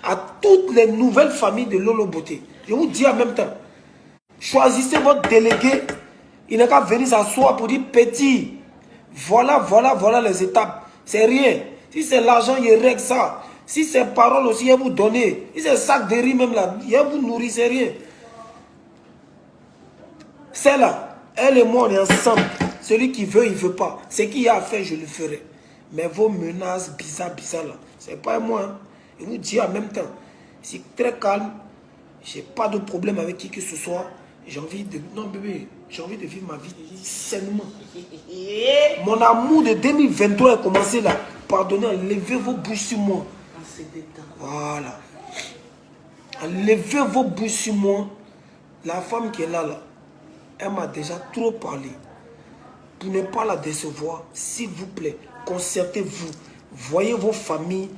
à toutes les nouvelles familles de Lolo Beauté. Je vous dis en même temps, choisissez votre délégué. Il n'a qu'à venir s'asseoir pour dire petit, voilà les étapes. C'est rien. Si c'est l'argent, il règle ça. Si c'est parole aussi, il vous donner. Si c'est sac de riz même là, il vous nourrir, c'est rien. C'est là. Elle et moi, on est ensemble. Celui qui veut, il ne veut pas. Ce qu'il y a à faire, je le ferai. Mais vos menaces bizarres là, c'est pas moi. Hein. Je vous dis en même temps, c'est très calme. J'ai pas de problème avec qui que ce soit. J'ai envie de... Non bébé, j'ai envie de vivre ma vie sainement. Mon amour de 2023 a commencé là. Pardonnez, enlevez vos bouches sur moi. Voilà. Enlevez vos bouches sur moi. La femme qui est là, elle m'a déjà trop parlé. Pour ne pas la décevoir, s'il vous plaît, concertez-vous. Voyez vos familles.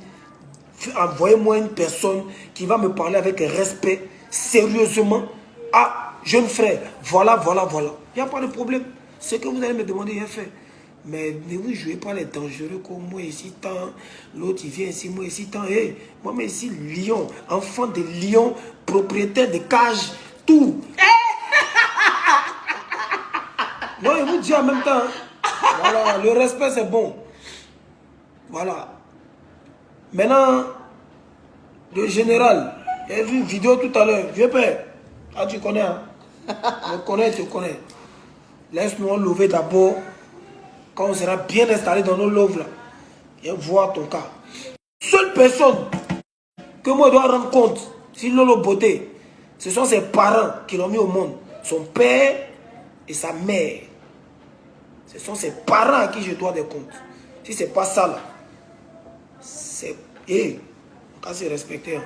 Envoyez-moi une personne qui va me parler avec respect, sérieusement. Ah, jeune frère, voilà. Il n'y a pas de problème. Ce que vous allez me demander, il est fait. Mais ne vous jouez pas les dangereux comme moi ici tant, l'autre il vient ici, moi ici tant. Hey, moi mais ici lion, enfant de lion, propriétaire de cage, tout. Non, il vous dit en même temps. Voilà, le respect c'est bon. Voilà. Maintenant, le général, j'ai vu une vidéo tout à l'heure. Vieux père, ah tu connais, hein? Je te connais. Laisse-nous lever d'abord. Quand on sera bien installé dans nos loves là, et voir ton cas. Seule personne que moi je dois rendre compte, si Lolo Beauté, ce sont ses parents qui l'ont mis au monde. Son père et sa mère. Ce sont ses parents à qui je dois des comptes. Si c'est pas ça là, c'est... Eh, on va se respecter.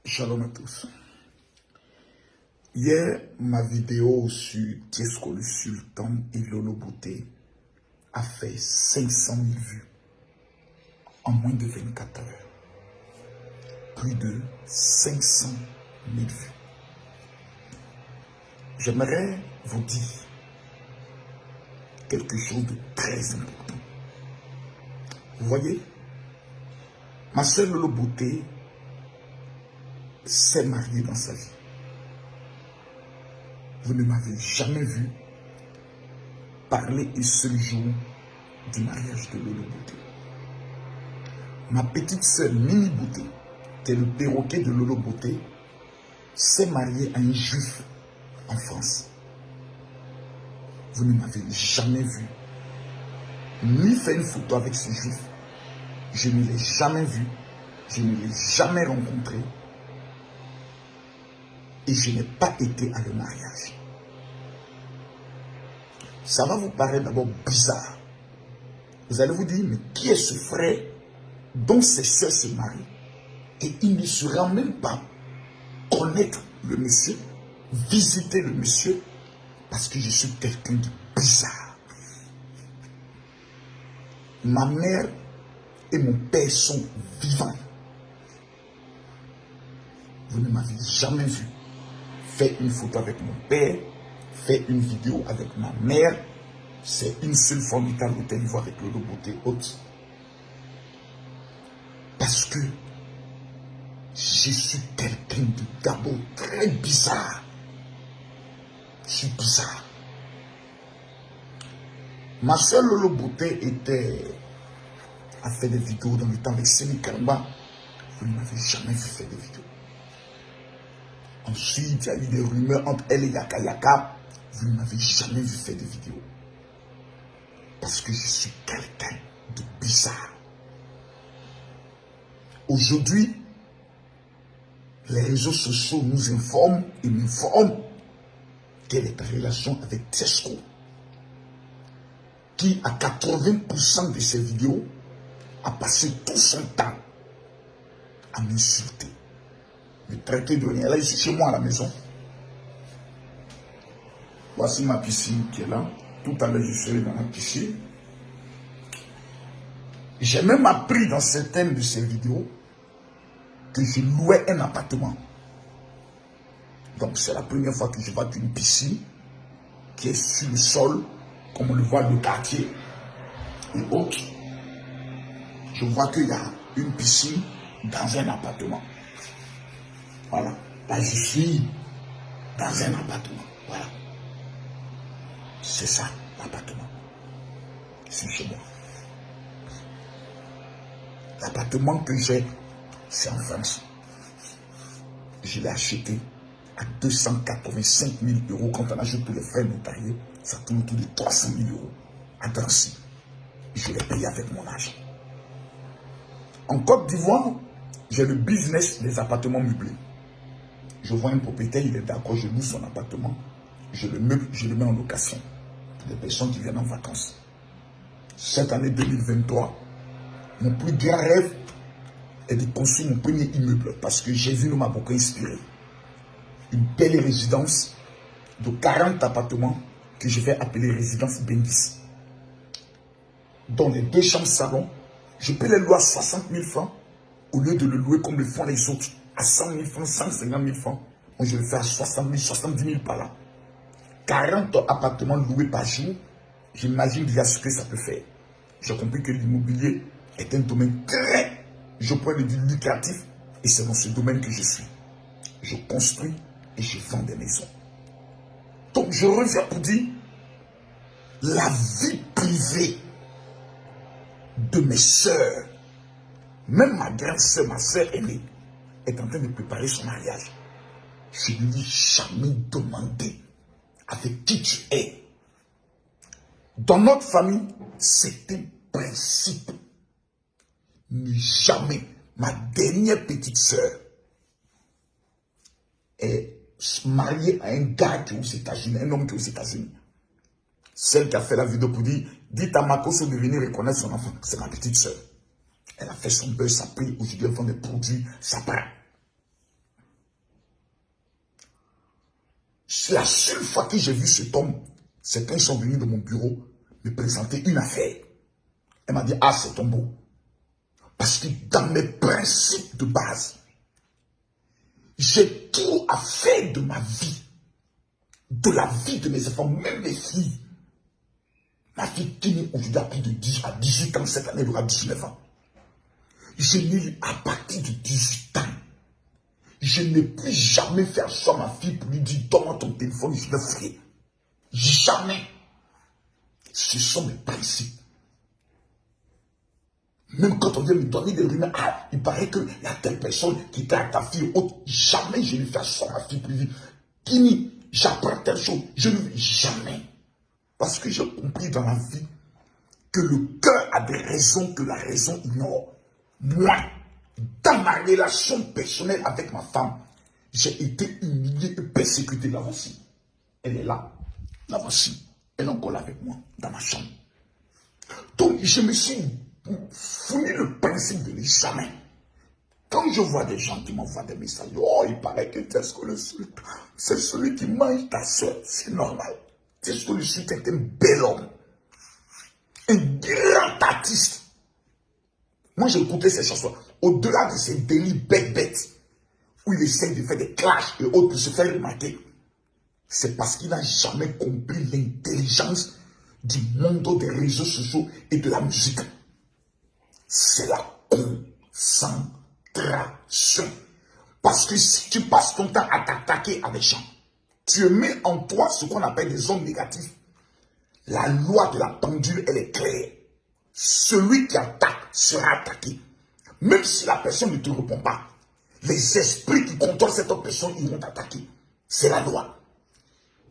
Shalom à tous. Hier, ma vidéo sur Tiesco le Sultan et Lolo Beauté a fait 500 000 vues en moins de 24 heures. Plus de 500 000 vues. J'aimerais vous dire quelque chose de très important. Vous voyez, ma soeur Lolo Beauté s'est mariée dans sa vie. Vous ne m'avez jamais vu parler un seul jour du mariage de Lolo Beauté. Ma petite sœur Mimi Beauté, qui est le perroquet de Lolo Beauté, s'est mariée à un juif en France. Vous ne m'avez jamais vu ni fait une photo avec ce juif. Je ne l'ai jamais vu, je ne l'ai jamais rencontré et je n'ai pas été à le mariage. Ça va vous paraître d'abord bizarre. Vous allez vous dire, mais qui est ce frère dont ses soeurs se marient et il ne saura même pas connaître le monsieur, visiter le monsieur, parce que je suis quelqu'un de bizarre. Ma mère et mon père sont vivants. Vous ne m'avez jamais vu faire une photo avec mon père, faire une vidéo avec ma mère. C'est une seule fois que à l'hôtel voir avec Lolo Beauté haute. Parce que je suis quelqu'un de d'abord très bizarre. Je suis bizarre. Ma soeur Lolo Beauté a fait des vidéos dans le temps avec Semi Kalba. Vous ne m'avez jamais vu faire des vidéos. Ensuite, il y a eu des rumeurs entre elle et Yaka Yaka. Vous ne m'avez jamais vu faire des vidéos. Parce que je suis quelqu'un de bizarre. Aujourd'hui, les réseaux sociaux nous informent et m'informent quelle est ta relation avec Tiesco, qui à 80% de ses vidéos a passé tout son temps à m'insulter, me traiter de rien. Là, je suis chez moi à la maison. Voici ma piscine qui est là. Tout à l'heure, je serai dans la piscine. J'ai même appris dans certaines de ces vidéos que je louais un appartement. Donc, c'est la première fois que je vois qu'une piscine qui est sur le sol, comme on le voit, le quartier et autres. Je vois qu'il y a une piscine dans un appartement. Voilà. Là, je suis dans un appartement. Voilà. C'est ça, l'appartement. C'est chez moi. L'appartement que j'ai, c'est en France. Je l'ai acheté à 285 000 euros. Quand on ajoute tous les frais notariés, ça tourne autour de 300 000 euros à Drancy. Je l'ai payé avec mon argent. En Côte d'Ivoire, j'ai le business des appartements meublés. Je vois un propriétaire, il est d'accord, je loue son appartement, je le meuble, je le mets en location pour les personnes qui viennent en vacances. Cette année 2023, mon plus grand rêve est de construire mon premier immeuble parce que Jésus m'a beaucoup inspiré. Une belle résidence de 40 appartements que je vais appeler résidence Bendis. Dans les 2 chambres salon, je peux les louer à 60 000 francs au lieu de le louer comme le font les autres à 100 000 francs, 150 000 francs. Moi, je le fais à 60 000, 70 000 par là. 40 appartements loués par jour, j'imagine déjà ce que ça peut faire. J'ai compris que l'immobilier est un domaine très, je pourrais le dire, lucratif, et c'est dans ce domaine que je suis. Je construis et je vends des maisons. Donc, je reviens pour dire, la vie privée de mes soeurs, même ma grande soeur, ma soeur aînée, est en train de préparer son mariage. Je ne lui ai jamais demandé avec qui tu es. Dans notre famille, c'est un principe. Ne jamais. Ma dernière petite soeur est mariée à un gars qui est aux États-Unis, un homme qui est aux États-Unis. Celle qui a fait la vidéo pour dire, dites à Makoso de venir reconnaître son enfant. C'est ma petite soeur. Elle a fait son beurre, ça pris. Aujourd'hui, elle vend des produits, ça part. La seule fois que j'ai vu cet homme, c'est quand ils sont venus dans mon bureau me présenter une affaire. Elle m'a dit, ah, c'est ton beau. Parce que dans mes principes de base, j'ai tout à faire de ma vie, de la vie de mes enfants, même mes filles. Ma fille qui aujourd'hui a plus de 10 à 18 ans, cette année elle aura 19 ans. Je n'ai à partir de 18 ans. Je n'ai plus jamais fait asseoir ma fille pour lui dire, donne-moi ton téléphone, je vais fouiller. Jamais. Ce sont mes principes. Même quand on vient me donner des rumeurs, ah, il paraît qu'il y a telle personne qui était à ta fille ou autre. Jamais je ne fais asseoir ma fille pour lui dire, Kini, j'apprends telle chose. Je ne vais jamais. Parce que j'ai compris dans la vie que le cœur a des raisons que la raison ignore. Moi, dans ma relation personnelle avec ma femme, j'ai été humilié et persécuté. La voici. Elle est là. La voici. Elle est encore là avec moi, dans ma chambre. Donc, je me suis fourni le principe de ne jamais. Quand je vois des gens qui m'envoient des messages, oh, il paraît que Tesco le Sud, c'est celui qui mange ta soeur. C'est normal. Tesco le Sud est un bel homme. Un grand artiste. Moi, j'ai écouté ces chansons. Au-delà de ces délits bêtes, où il essaie de faire des clashs et autres pour se faire remarquer, c'est parce qu'il n'a jamais compris l'intelligence du monde des réseaux sociaux et de la musique. C'est la concentration. Parce que si tu passes ton temps à t'attaquer à des gens, tu mets en toi ce qu'on appelle des ondes négatives. La loi de la pendule, elle est claire. Celui qui attaque sera attaqué. Même si la personne ne te répond pas, les esprits qui contrôlent cette autre personne, ils vont t'attaquer. C'est la loi.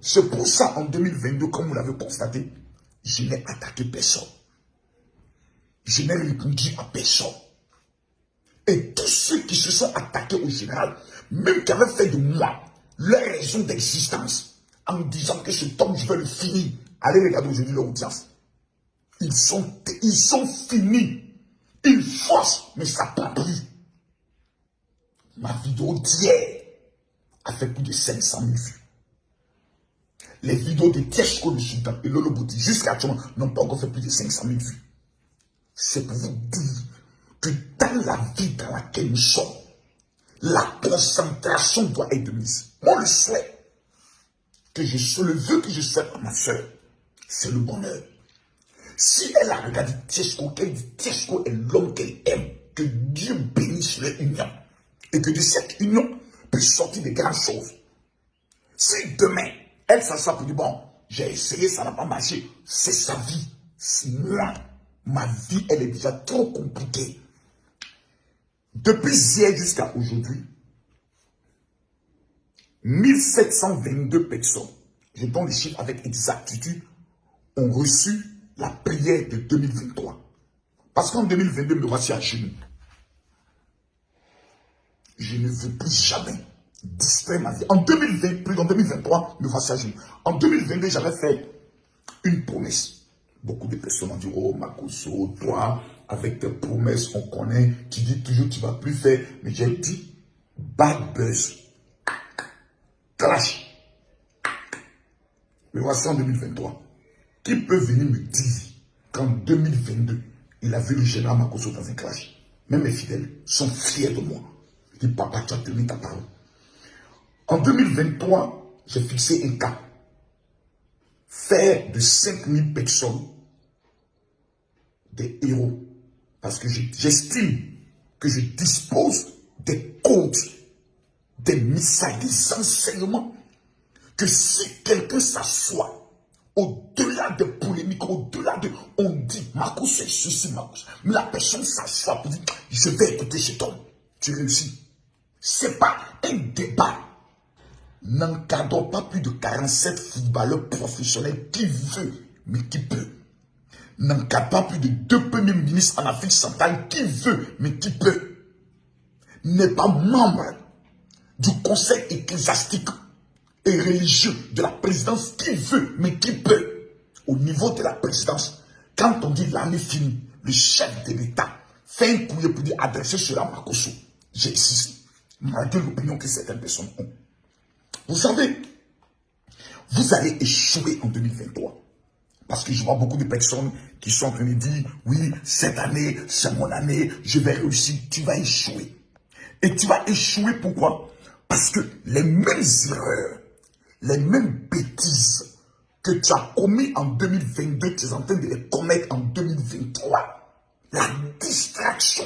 C'est pour ça, en 2022, comme vous l'avez constaté, je n'ai attaqué personne. Je n'ai répondu à personne. Et tous ceux qui se sont attaqués au général, même qui avaient fait de moi leur raison d'existence, en me disant que cet homme, je vais le finir. Allez regarder aujourd'hui leur audience. Ils sont finis. Ils forcent, mais ça ne prend plus. Ma vidéo d'hier a fait plus de 500 000 vues. Les vidéos de Tesco le Sultan et Lolo Bouti, jusqu'à actuellement, n'ont pas encore fait plus de 500 000 vues. C'est pour vous dire que dans la vie dans laquelle nous sommes, la concentration doit être mise. Moi, le souhait. le vœu que je souhaite à ma soeur, c'est le bonheur. Si elle a regardé Tieshko, qu'elle dit Tieshko est l'homme qu'elle aime, que Dieu bénisse leur union. Et que de cette union puisse sortir des grandes choses. Si demain, elle s'assoit pour dire, bon, j'ai essayé, ça n'a pas marché, c'est sa vie. Moi, ma vie, elle est déjà trop compliquée. Depuis hier jusqu'à aujourd'hui, 1722 personnes, je donne les chiffres avec exactitude, ont reçu la prière de 2023. Parce qu'en 2022, me voici à genoux. Je ne veux plus jamais distraire ma vie. En 2020, plus en 2023, me voici à genoux. En 2022, j'avais fait une promesse. Beaucoup de personnes ont dit, oh Makosso, toi, avec tes promesses, on connaît, tu dis toujours tu ne vas plus faire. Mais j'ai dit, bad buzz, clash. Me voici en 2023. Qui peut venir me dire qu'en 2022, il a vu le général Makosso dans un clash? Même mes fidèles sont fiers de moi. Je dis, papa, tu as tenu ta parole. En 2023, j'ai fixé un cap. Faire de 5000 personnes des héros. Parce que j'estime que je dispose des codes, des messages, des enseignements. Que si quelqu'un s'assoit, au-delà des polémiques, au-delà de... On dit, Makosso est ceci, Makosso. Mais la personne s'assoit pour dire, je vais écouter cet homme. Tu réussis. Ce n'est pas un débat. N'encadre pas plus de 47 footballeurs professionnels qui veut, mais qui peut. N'encadre pas plus de 2 premiers ministres en Afrique centrale qui veut, mais qui peut. N'est pas membre du conseil ecclésiastique et religieux de la présidence qui veut, mais qui peut. Au niveau de la présidence, quand on dit l'année finie, le chef de l'État fait un courrier pour dire adresser cela à Makosso. J'ai ici, malgré l'opinion que certaines personnes ont. Vous savez, vous allez échouer en 2023. Parce que je vois beaucoup de personnes qui sont en train de dire, oui, cette année, c'est mon année, je vais réussir. Tu vas échouer. Et tu vas échouer pourquoi? Parce que les mêmes erreurs, les mêmes bêtises que tu as commis en 2022, tu es en train de les commettre en 2023. La distraction.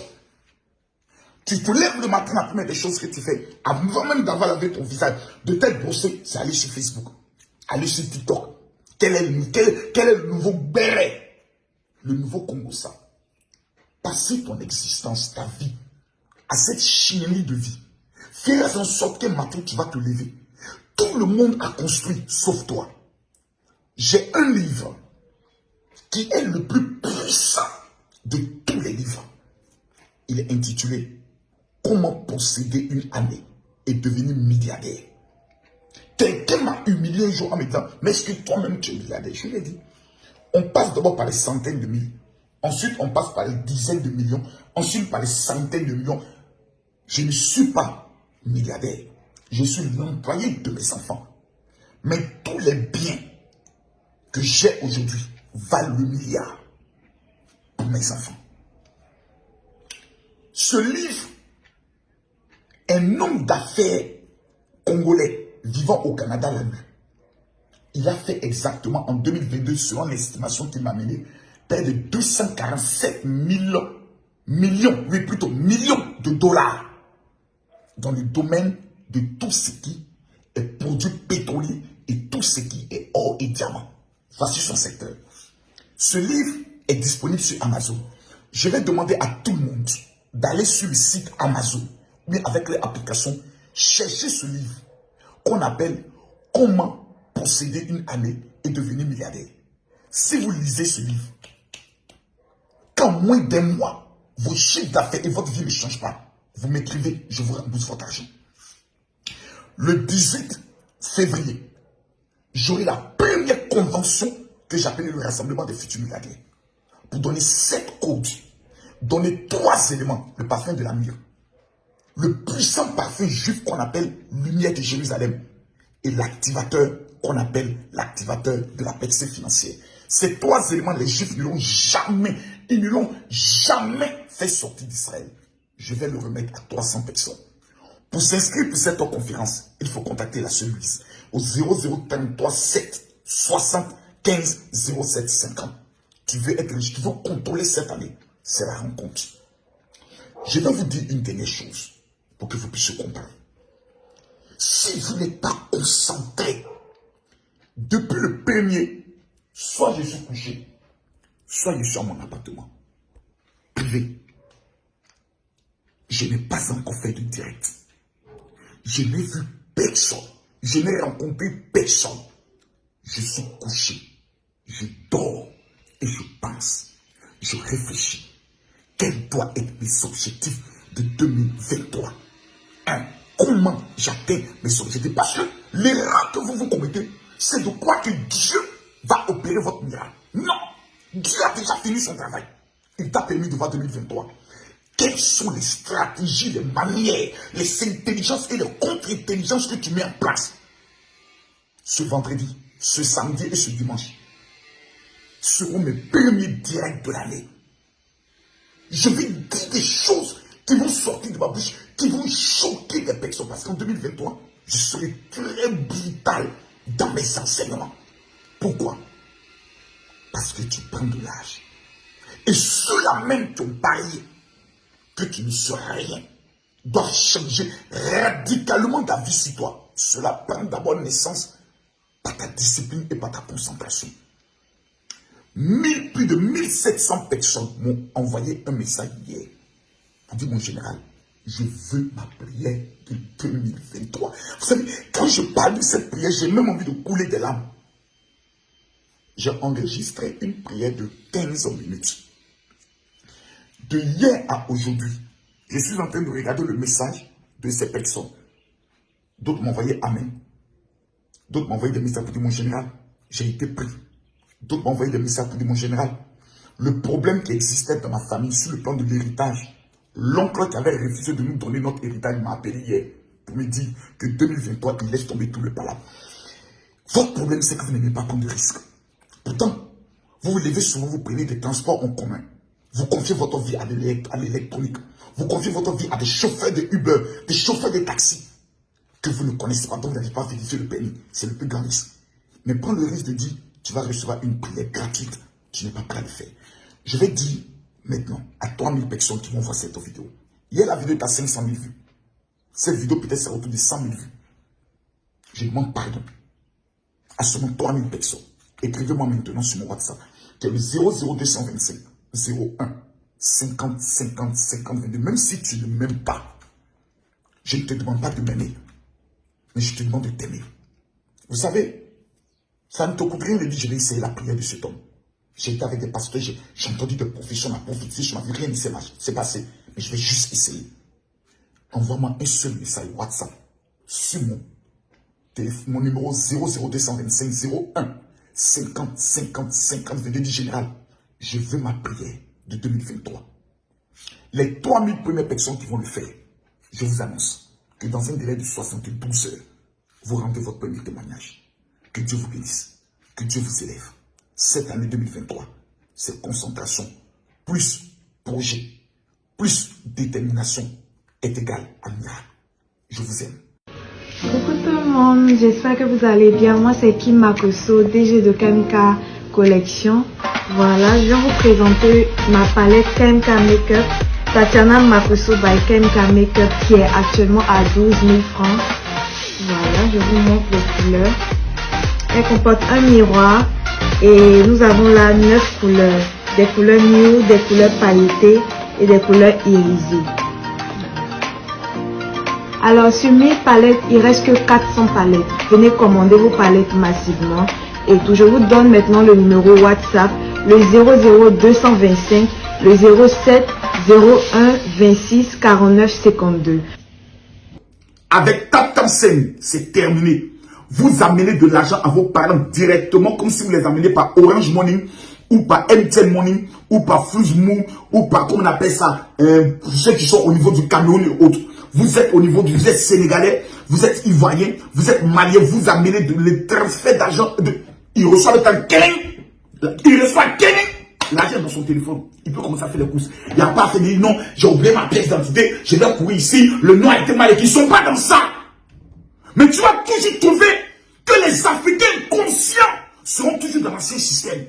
Tu te lèves le matin, la première des choses que tu fais, avant même d'avoir lavé ton visage, de t'être brossé, c'est aller sur Facebook, aller sur TikTok. Quel est le nouveau béret? Le nouveau Congossa. Passer ton existence, ta vie, à cette chiennerie de vie. Fais en sorte qu'un matin, tu vas te lever. Tout le monde a construit, sauf toi. J'ai un livre qui est le plus puissant de tous les livres. Il est intitulé « Comment posséder une année et devenir milliardaire ». Quelqu'un m'a humilié un jour en me disant « Mais est-ce que toi-même tu es milliardaire ?» Je lui ai dit « On passe d'abord par les centaines de milliers. Ensuite, on passe par les dizaines de millions. Ensuite, par les centaines de millions. Je ne suis pas milliardaire. Je suis l'employé de mes enfants. Mais tous les biens que j'ai aujourd'hui valent le milliard pour mes enfants. » Ce livre, un homme d'affaires congolais vivant au Canada l'a lu. Il a fait exactement en 2022, selon l'estimation qu'il m'a menée, près de 247 millions de dollars dans le domaine de tout ce qui est produit pétrolier et tout ce qui est or et diamant. Voici son secteur. Ce livre est disponible sur Amazon. Je vais demander à tout le monde d'aller sur le site Amazon, mais avec l'application, chercher ce livre qu'on appelle « Comment posséder une année et devenir milliardaire ». Si vous lisez ce livre, qu'en moins d'un mois, vos chiffres d'affaires et votre vie ne changent pas, vous m'écrivez, je vous rembourse votre argent. Le 18 février, j'aurai la première convention que j'appelle le Rassemblement des futurs milliardaires. Pour donner 7 codes, donner 3 éléments, le parfum de la myrrhe, le puissant parfum juif qu'on appelle lumière de Jérusalem et l'activateur qu'on appelle l'activateur de la percée financière. Ces 3 éléments, les juifs ne l'ont jamais, ils ne l'ont jamais fait sortir d'Israël. Je vais le remettre à 300 personnes. Pour s'inscrire pour cette conférence, il faut contacter la seule Louise au 0033 7 60 15 07 50. Tu veux être riche, tu veux contrôler cette année. C'est la rencontre. Je vais vous dire une dernière chose pour que vous puissiez comprendre. Si vous n'êtes pas concentré depuis le premier, soit je suis couché, soit je suis à mon appartement privé. Je n'ai pas encore fait de direct. Je n'ai vu personne. Je n'ai rencontré personne. Je suis couché. Je dors et je pense. Je réfléchis. Quels doivent être mes objectifs de 2023? Comment j'atteins mes objectifs? Parce que l'erreur que vous commettez, c'est de croire que Dieu va opérer votre miracle. Non! Dieu a déjà fini son travail. Il t'a permis de voir 2023. Quelles sont les stratégies, les manières, les intelligences et les contre-intelligences que tu mets en place ce vendredi, ce samedi et ce dimanche seront mes premiers directs de l'année. Je vais dire des choses qui vont sortir de ma bouche, qui vont choquer les personnes. Parce qu'en 2023, je serai très brutal dans mes enseignements. Pourquoi? Parce que tu prends de l'âge. Et ceux-là même qui ont parié que tu ne seras rien doivent changer radicalement ta vie sur toi. Cela prend d'abord naissance par ta discipline et par ta concentration. Plus de 1700 personnes m'ont envoyé un message hier pour dire, mon général, je veux ma prière de 2023. Vous savez, quand je parle de cette prière, j'ai même envie de couler des larmes. J'ai enregistré une prière de 15 minutes. De hier à aujourd'hui, je suis en train de regarder le message de ces personnes. D'autres m'ont envoyé Amen. D'autres m'ont envoyé des messages pour dire, mon général, j'ai été pris. D'autres m'ont envoyé des messages pour dire, mon général, le problème qui existait dans ma famille sur le plan de l'héritage, l'oncle qui avait refusé de nous donner notre héritage m'a appelé hier pour me dire que 2023, il laisse tomber tout le palabre. Votre problème, c'est que vous n'aimez pas prendre de risques. Pourtant, vous vous levez souvent, vous prenez des transports en commun. Vous confiez votre vie à l'électronique. Vous confiez votre vie à des chauffeurs de Uber, des chauffeurs de taxi que vous ne connaissez pas, donc vous n'avez pas vérifié le permis. C'est le plus grand risque. Mais prends le risque de dire, tu vas recevoir une prière gratuite. Tu n'es pas prêt à le faire. Je vais dire maintenant à 3000 personnes qui vont voir cette vidéo. Hier, la vidéo est à 500 000 vues. Cette vidéo peut-être sera autour de 100 000 vues. Je demande pardon à seulement 3000 personnes. Écrivez-moi maintenant sur mon WhatsApp, qui est le 00225 01 50 50 50 22. Même si tu ne m'aimes pas, je ne te demande pas de m'aimer, mais je te demande de t'aimer. Vous savez, ça ne te coûte rien de dire, je vais essayer la prière de cet homme. J'ai été avec des pasteurs, j'ai entendu des professions, ma prophétie, je m'avais rien dit, c'est passé. Mais je vais juste essayer. Envoie-moi un seul message WhatsApp sur mon numéro 00225 01 50 50 50 22. Dis, général, je veux ma prière de 2023. Les 3000 premières personnes qui vont le faire, je vous annonce que dans un délai de 72 heures, vous rendez votre premier témoignage. Que Dieu vous bénisse. Que Dieu vous élève. Cette année 2023, c'est concentration, plus projet, plus détermination est égal à miracle. Je vous aime. Coucou tout le monde, j'espère que vous allez bien. Moi c'est Kim Makosso, DG de KMK Collection. Voilà, je vais vous présenter ma palette KMK Makeup Tatiana Makosso by KMK Makeup qui est actuellement à 12 000 francs. Voilà, je vous montre les couleurs. Elle comporte un miroir et nous avons là 9 couleurs. Des couleurs nude, des couleurs pailletées et des couleurs irisées. Alors sur mes palettes, il reste que 400 palettes. Venez commander vos palettes massivement. Et tout, je vous donne maintenant le numéro WhatsApp, le 00225, le 07 01 26 49 52. Avec TapTapSend, c'est terminé. Vous amenez de l'argent à vos parents directement, comme si vous les amenez par Orange Money, ou par MTN Money, ou par Fuzmou, ou par, comment on appelle ça, ceux qui sont au niveau du Cameroun et autres. Vous êtes au niveau vous êtes sénégalais, vous êtes ivoirien, vous êtes malien, vous amenez les transferts d'argent. Ils reçoivent un kenning. Ils reçoivent kenning. L'argent dans son téléphone. Il peut commencer à faire les courses. Il n'y a pas à faire des non, j'ai oublié ma pièce d'identité, je vais courir ici, le nom a été mal écrit. Ils ne sont pas dans ça. Mais tu vas toujours trouver que les Africains conscients seront toujours dans l'ancien système.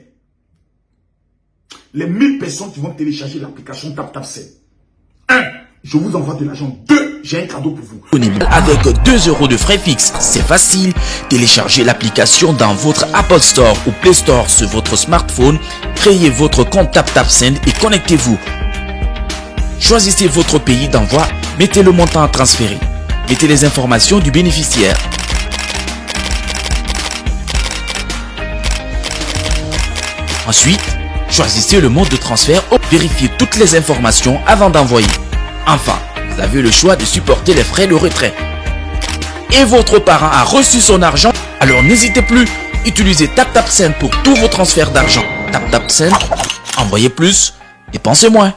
Les 1000 personnes qui vont télécharger l'application TapTapSend. 1. Je vous envoie de l'argent. 2. J'ai un cadeau pour vous. Avec 2 € de frais fixes, c'est facile. Téléchargez l'application dans votre Apple Store ou Play Store sur votre smartphone. Créez votre compte TapTapSend et connectez-vous. Choisissez votre pays d'envoi. Mettez le montant à transférer. Mettez les informations du bénéficiaire. Ensuite, choisissez le mode de transfert ou vérifiez toutes les informations avant d'envoyer. Enfin, vous avez le choix de supporter les frais de retrait. Et votre parent a reçu son argent, alors n'hésitez plus, utilisez TapTapSend pour tous vos transferts d'argent. TapTapSend, envoyez plus, dépensez moins.